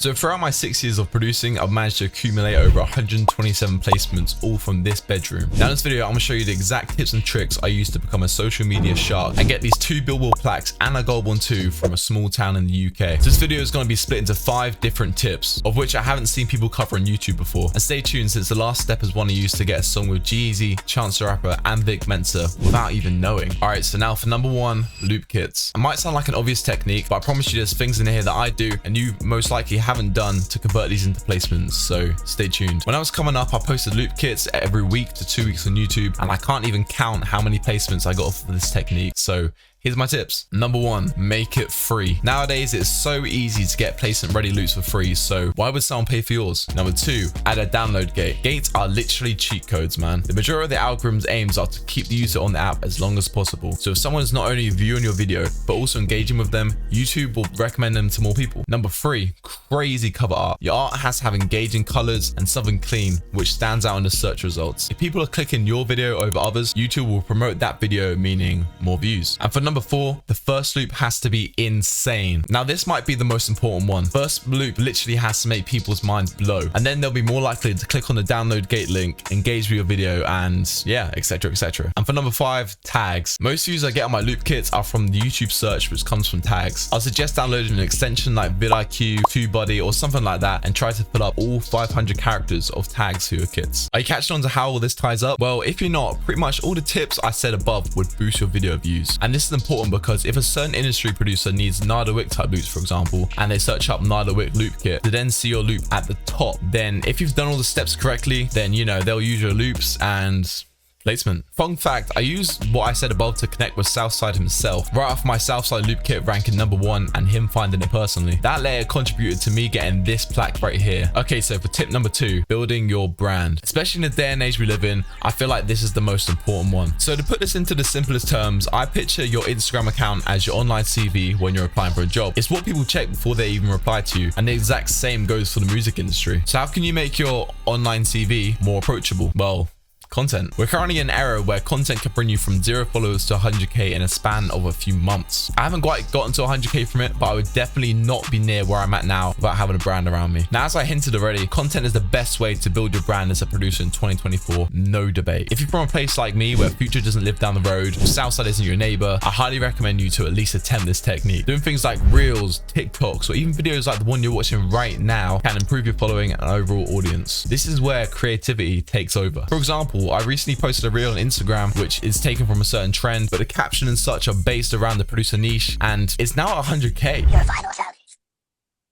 So throughout my 6 years of producing, I've managed to accumulate over 127 placements, all from this bedroom. Now in this video, I'm gonna show you the exact tips and tricks I used to become a social media shark and get these 2 billboard plaques and a gold one too from a small town in the UK. So this video is gonna be split into 5 different tips, of which I haven't seen people cover on YouTube before. And stay tuned, since the last step is one I used to get a song with G-Eazy, Chance the Rapper and Vic Mensa without even knowing. Alright, so now for number 1, loop kits. It might sound like an obvious technique, but I promise you there's things in here that I do and you most likely haven't done to convert these into placements, so stay tuned. When I was coming up, I posted loop kits every week to 2 weeks on YouTube, and I can't even count how many placements I got off of this technique. So here's my tips. Number 1, make it free. Nowadays, it's so easy to get placement ready loops for free, so why would someone pay for yours? Number 2, add a download gate. Gates are literally cheat codes, man. The majority of the algorithm's aims are to keep the user on the app as long as possible. So if someone's not only viewing your video, but also engaging with them, YouTube will recommend them to more people. Number 3, crazy cover art. Your art has to have engaging colors and something clean, which stands out in the search results. If people are clicking your video over others, YouTube will promote that video, meaning more views. And for Number 4, the first loop has to be insane. Now this might be the most important one. First loop literally has to make people's minds blow, and then they'll be more likely to click on the download gate link, engage with your video, and yeah, etc, etc. And for number 5, tags. Most views I get on my loop kits are from the YouTube search, which comes from tags. I'll suggest downloading an extension like vidIQ, TubeBuddy, or something like that, and try to fill up all 500 characters of tags for your kits. Are you catching on to how all this ties up? Well, if you're not, pretty much all the tips I said above would boost your video views. And this is important because if a certain industry producer needs Nada Wick type loops, for example, and they search up Nada Wick loop kit to then see your loop at the top, then if you've done all the steps correctly, then you know they'll use your loops and placement. Fun fact, I used what I said above to connect with Southside himself, right off my Southside loop kit ranking number 1 and him finding it personally. That layer contributed to me getting this plaque right here. Okay, so for tip number 2, building your brand. Especially in the day and age we live in, I feel like this is the most important one. So to put this into the simplest terms, I picture your Instagram account as your online CV when you're applying for a job. It's what people check before they even reply to you, and the exact same goes for the music industry. So how can you make your online CV more approachable? Well, content. We're currently in an era where content can bring you from 0 followers to 100k in a span of a few months. I haven't quite gotten to 100k from it, but I would definitely not be near where I'm at now without having a brand around me. Now, as I hinted already, content is the best way to build your brand as a producer in 2024, no debate. If you're from a place like me where Future doesn't live down the road, Southside isn't your neighbor, I highly recommend you to at least attempt this technique. Doing things like Reels, TikToks, or even videos like the one you're watching right now can improve your following and overall audience. This is where creativity takes over. For example, I recently posted a reel on Instagram which is taken from a certain trend, but the caption and such are based around the producer niche, and it's now at 100k. Your final service.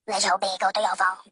Let your big go to your phone.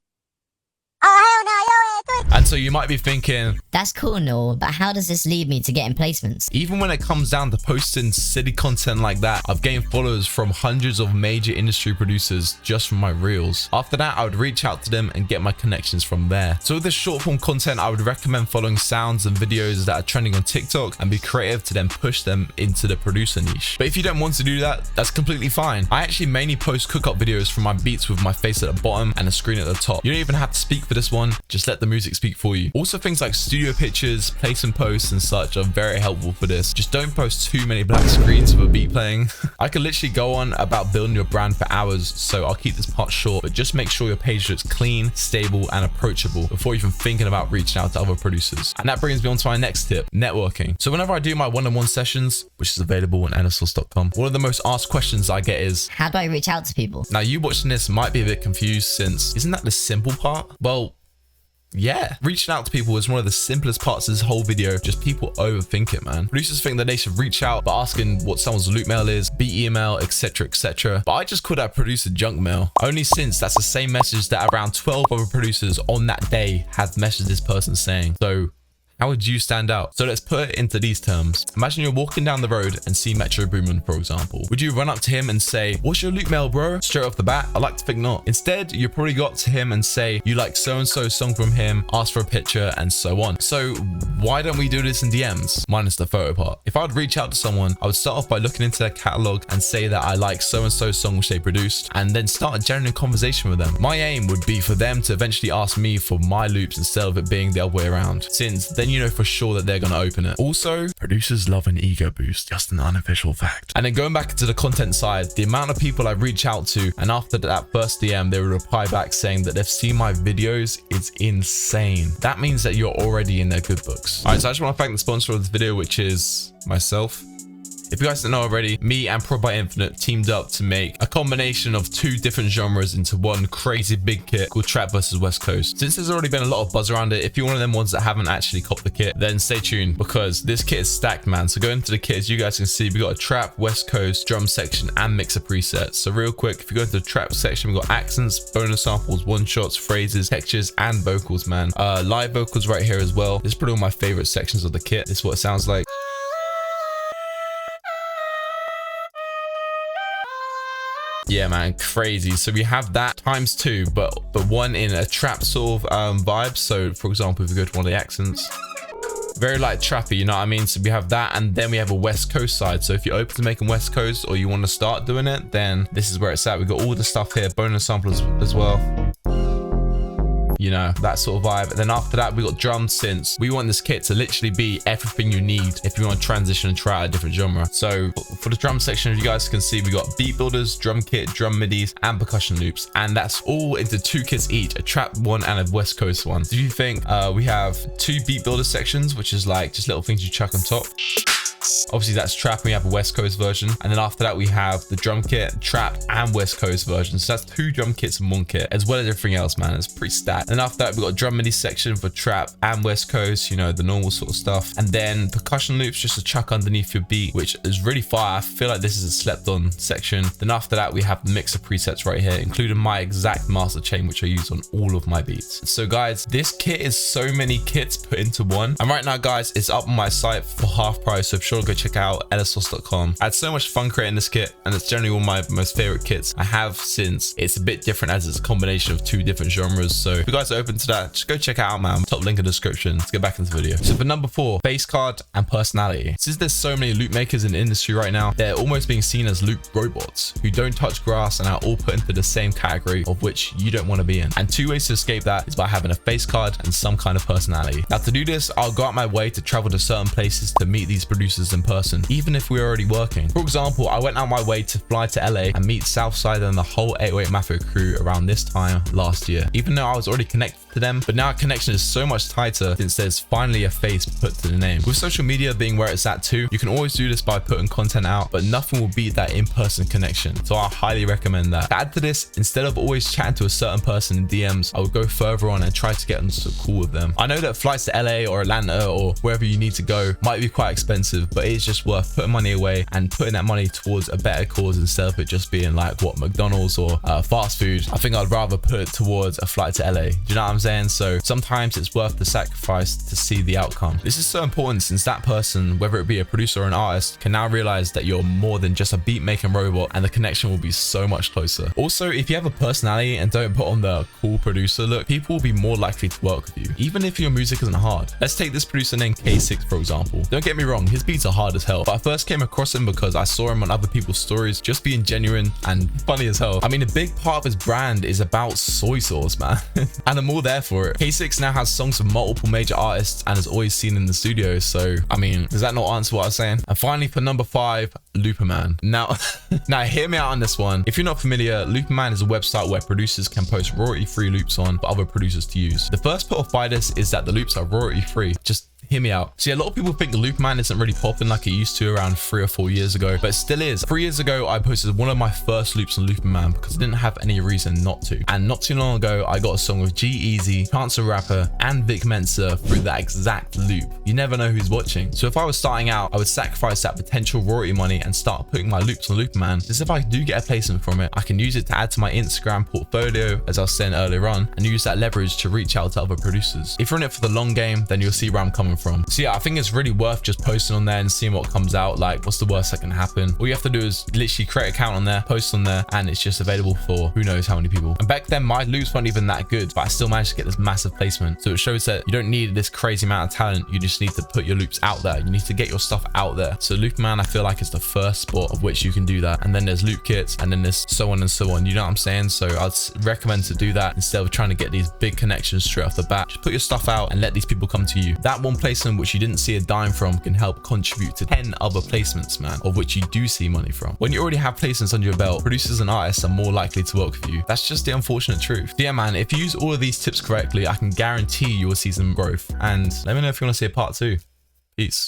And so you might be thinking, that's cool and all, but how does this lead me to getting placements? Even when it comes down to posting silly content like that, I've gained followers from hundreds of major industry producers just from my reels. After that, I would reach out to them and get my connections from there. So with this short form content, I would recommend following sounds and videos that are trending on TikTok and be creative to then push them into the producer niche. But if you don't want to do that, that's completely fine. I actually mainly post cook-up videos from my beats with my face at the bottom and a screen at the top. You don't even have to speak for this one, just let the music speak for you. Also, things like studio pictures, place and posts and such are very helpful for this. Just don't post too many black screens with a beat playing. I could literally go on about building your brand for hours, so I'll keep this part short, but just make sure your page looks clean, stable and approachable before even thinking about reaching out to other producers. And that brings me on to my next tip, networking. So whenever I do my one-on-one sessions, which is available on ellislostbeats.com, one of the most asked questions I get is, how do I reach out to people? Now you watching this might be a bit confused, since isn't that the simple part? Well, yeah, reaching out to people is one of the simplest parts of this whole video. Just people overthink it, man. Producers think that they should reach out by asking what someone's loop mail is, beat email, etc, etc. But I just call that producer junk mail, only since that's the same message that around 12 other producers on that day had messaged this person saying. So how would you stand out? So let's put it into these terms. Imagine you're walking down the road and see Metro Boomin, for example. Would you run up to him and say, what's your loop mail, bro? Straight off the bat? I like to think not. Instead, you probably got to him and say, you like so-and-so song from him, ask for a picture, and so on. So why don't we do this in DMs? Minus the photo part. If I would reach out to someone, I would start off by looking into their catalog and say that I like so-and-so song which they produced, and then start a genuine conversation with them. My aim would be for them to eventually ask me for my loops instead of it being the other way around, since then then you know for sure that they're going to open it. Also, producers love an ego boost, just an unofficial fact. And then going back into the content side, the amount of people I reach out to, and after that first DM, they would reply back saying that they've seen my videos, is insane. That means that you're already in their good books. All right, so I just want to thank the sponsor of this video, which is myself. If you guys don't know already, me and Prod by Infinite teamed up to make a combination of 2 different genres into one crazy big kit called Trap vs West Coast. Since there's already been a lot of buzz around it, if you're one of them ones that haven't actually copped the kit, then stay tuned because this kit is stacked, man. So go into the kit, as you guys can see, we got a Trap, West Coast, drum section, and mixer presets. So real quick, if you go into the Trap section, we got accents, bonus samples, one-shots, phrases, textures, and vocals, man. Live vocals right here as well. This is probably one of my favorite sections of the kit. This is what it sounds like. Yeah, man, crazy. So we have that ×2, but one in a trap sort of vibe. So for example, if we go to one of the accents, very like trappy, you know what I mean? So we have that, and then we have a West Coast side. So if you're open to making West Coast or you want to start doing it, then this is where it's at. We got all the stuff here, bonus samples as well. You know, that sort of vibe. And then after that, we got drum synths. We want this kit to literally be everything you need if you want to transition and try out a different genre. So for the drum section, as you guys can see, we got beat builders, drum kit, drum midis, and percussion loops. And that's all into 2 kits each, a trap one and a West Coast one. So you think we have 2 beat builder sections, which is like just little things you chuck on top. Obviously that's trap, and we have a West Coast version, and then after that we have the drum kit, trap, and West Coast version. So that's 2 drum kits in 1 kit, as well as everything else, man. It's pretty stacked. And after that we got a drum MIDI section for trap and West Coast, you know, the normal sort of stuff, and then percussion loops just to chuck underneath your beat, which is really fire. I feel like this is a slept on section. Then after that we have the mixer presets right here, including my exact master chain, which I use on all of my beats. So guys, this kit is so many kits put into one, and right now guys, it's up on my site for half price, so sure, go check out ellislostbeats.com. I had so much fun creating this kit, and it's generally one of my most favorite kits I have, since it's a bit different as it's a combination of 2 different genres. So if you guys are open to that, just go check it out, man. Top link in the description. Let's get back into the video. So for number 4, face card and personality. Since there's so many loop makers in the industry right now, they're almost being seen as loop robots who don't touch grass and are all put into the same category of which you don't want to be in. And 2 ways to escape that is by having a face card and some kind of personality. Now to do this, I'll go out my way to travel to certain places to meet these producers in person, even if we're already working. For example, I went out my way to fly to LA and meet Southside and the whole 808 Mafia crew around this time last year, even though I was already connected to them, but now our connection is so much tighter since there's finally a face put to the name. With social media being where it's at too, you can always do this by putting content out, but nothing will beat that in-person connection. So I highly recommend that. To add to this, instead of always chatting to a certain person in DMs, I would go further on and try to get into a call with them. I know that flights to LA or Atlanta or wherever you need to go might be quite expensive, but it's just worth putting money away and putting that money towards a better cause instead of it just being like what, McDonald's or fast food. I think I'd rather put it towards a flight to LA. Do you know what I'm saying? So sometimes it's worth the sacrifice to see the outcome. This is so important since that person, whether it be a producer or an artist, can now realize that you're more than just a beat making robot, and the connection will be so much closer. Also, if you have a personality and don't put on the cool producer look, people will be more likely to work with you, even if your music isn't hard. Let's take this producer named K6 for example. Don't get me wrong, his beats are hard as hell, but I first came across him because I saw him on other people's stories just being genuine and funny as hell. I mean, a big part of his brand is about soy sauce, man. And I'm all there for it. K6 now has songs with multiple major artists and is always seen in the studio. So, I mean, does that not answer what I was saying? And finally, for number 5, Looperman. Now hear me out on this one. If you're not familiar, Looperman is a website where producers can post royalty-free loops on for other producers to use. The first put off by this is that the loops are royalty-free. Just hear me out. See, a lot of people think Looperman isn't really popping like it used to around 3 or 4 years ago, but it still is. 3 years ago, I posted one of my first loops on Looperman because I didn't have any reason not to. And not too long ago, I got a song with G-Eazy, Chance the Rapper, and Vic Mensa through that exact loop. You never know who's watching. So if I was starting out, I would sacrifice that potential royalty money and start putting my loops on Looperman. Just if I do get a placement from it, I can use it to add to my Instagram portfolio, as I was saying earlier on, and use that leverage to reach out to other producers. If you're in it for the long game, then you'll see where I'm coming from. So yeah, I think it's really worth just posting on there and seeing what comes out. Like, what's the worst that can happen? All you have to do is literally create an account on there, post on there, and it's just available for who knows how many people. And back then, my loops weren't even that good, but I still managed to get this massive placement. So it shows that you don't need this crazy amount of talent. You just need to put your loops out there. You need to get your stuff out there. So Looperman, I feel like, is the first spot of which you can do that. And then there's loop kits, and then there's so on and so on. You know what I'm saying? So I'd recommend to do that instead of trying to get these big connections straight off the bat. Just put your stuff out and let these people come to you. That one placement which you didn't see a dime from can help contribute to 10 other placements, man, of which you do see money from. When you already have placements under your belt, producers and artists are more likely to work with you. That's just the unfortunate truth. So yeah, man, if you use all of these tips correctly, I can guarantee you will see some growth. And let me know if you want to see a part 2. Peace.